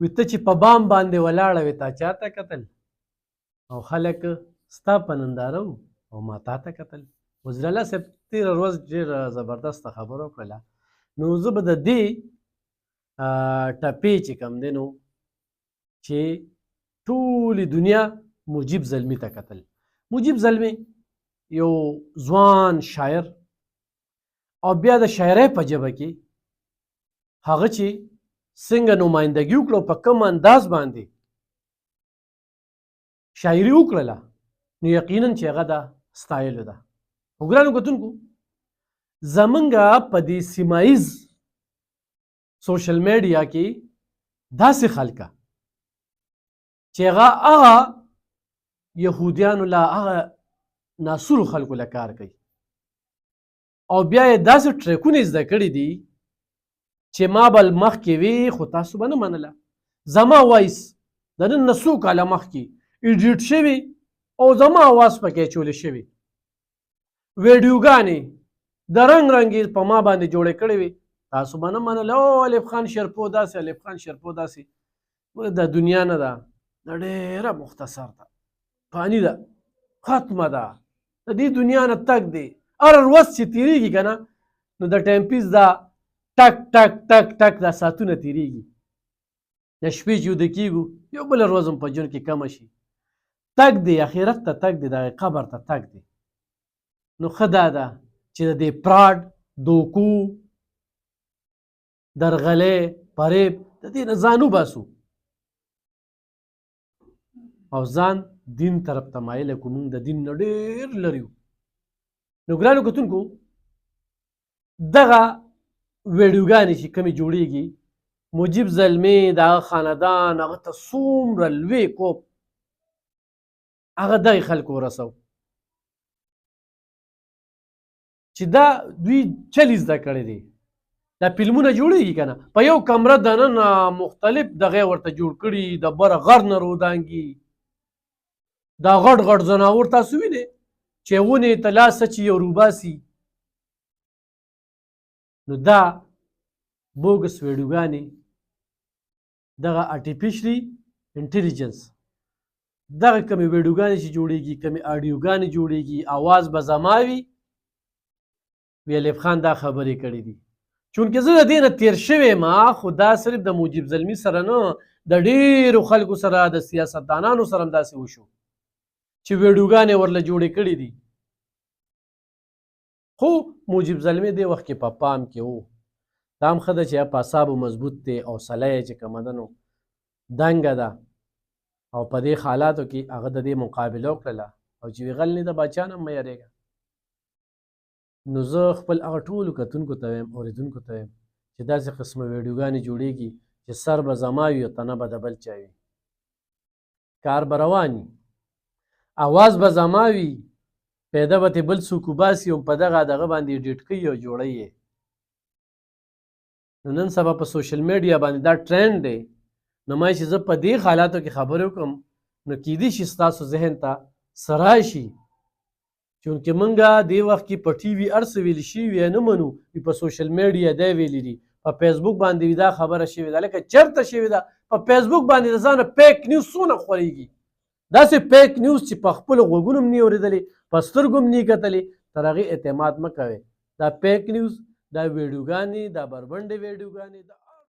وي ته چې په بام باندې ولاړه وې تا چاته کتل او خلک ستا په ننداره وو او ما تا ته کتل. وزیر الله صاحب تېره ورځ ډېره زبردسته خبره وکړله. نو زه به د دې ټپې چې کوم دی نو چې ټولې دنیا مجیب زلمي ته کتل. مجیب زلمي یو ځوان شاعر او بیا د شاعرۍ په ژبه کې هغه چې څنګه نمایندګي وکړه په کوم انداز باندې شاعري وکړله نو یقینا چې هغه د ستایلو ده. ګرانو کتونکو زمونږ په دې سیمایز سوشل میډیا کې داسې خلکه چې هغه یهودیانو له هغه ناسورو خلکو له کار کوي او بیا یې داسې ټریکونه زده کړي دي چې ما بل مخکې وي خو تاسو به نه منله. زما وایس د نن نه څو کاله مخکې ایډیټ شوي او زما اواز پکې اچولی شوي ویډیوګانې د رنګ رنګې په ما باندې جوړې کړې وي تاسو به نه منله. او الف خان شرپو داسې الف خان شرپو داسې. د دنیا نه ده د ډېره مختصر ده فاني ده ختمه ده د دې دنیا نه تګ دی. هر ورځ چې تېرېږي که نه نو د ټایم پیس دا ټک ټک ټک ټک دا ساعتونه تېرېږي د شپې چې ویده کېږو یو بله ورځ هم په ژوند کې کمه شي. تګ دی اخرت ته تګ دی د قبر ته تګ دی. نو ښه دا ده چې د دې پراډ دوکو درغلۍ فریب د دې نه ځان وباسو او ځان دین طرف ته مایله کړو. موږ د دین نه ډېر لرې یو. نو ګرانو کتونکو دغه ویډیوګانې چې کومې جوړېږي مجیب زلمي د هغه خاندان هغه ته څومره لوی کوپ هغه دغې خلکو ورسو چې دا دوی چل زده کړی دی. دا فلمونه جوړېږي که نه په یو کمره دننه مختلف دغې ورته جوړ کړي د بره غر نه رودانګي دا غټ غټ ځناور تاسو وینئ چې ونې ته لاس اچي یو روباسي. نو دا بوګس ویډیوګانې دغه آرټیفیشلي انټیلیجنس دغه کمې ویډیوګانې چې جوړېږي کمې آډیوګانې جوړېږي اواز به زما وي وی الف خان دا خبرې کړې دي. چونکې زه د دې نه تېر شوی ما خو دا صرف د مجیب زلمي سره نه د ډېرو خلکو سره د سیاستدانانو سره هم داسې وشو چې ویډیوګانې ورله جوړې کړي دي. خو مجیب زلمي دې وخت کې په پام کې و. دا هم ښه ده چې په اعصابو مضبوط دی او سلی یې چې کومه ده نو دنګه ده او په دې حالاتو کې هغه د دې مقابله وکړله او چې وی غل نه د باچا نه مه یارېږه. نو زه خپل هغه ټولو کتونکو ته وایم اورېدونکو ته وایم چې داسې قسمه ویډیوګانې جوړېږي چې سر به زما وي او تنه به د بل چا وي کار به روان وي اواز به زما وي پیدا به ترې بل څوک وباسي او په دغه باندې ایډیټ کوي او جوړوي یې. نو نن سبا په سوشل میډیا باندې دا ټرینډ دی. نو ما چې زه په دې حالاتو کې خبرې وکړم نو کیدای شي ستاسو ذهن ته څه راشي چونکې موږ دې وخت کې په ټي وي هر څه ویلي شوي نه منو په سوشل میډیا دا ویلي دي په فیسبوک باندې دا خبره شوې ده لکه چېرته شوې ده په فیسبوک باندې د ځانه پیک نیوز څونه خورېږي داسې پیک نیوز چې په خپلو غوږونو هم نه اورېدلې په سترګو هم نه کتلې تر هغې اعتماد مه کوئ. دا پیک نیوز دا ویډیوګانې دا بربنډې ویډیوګانې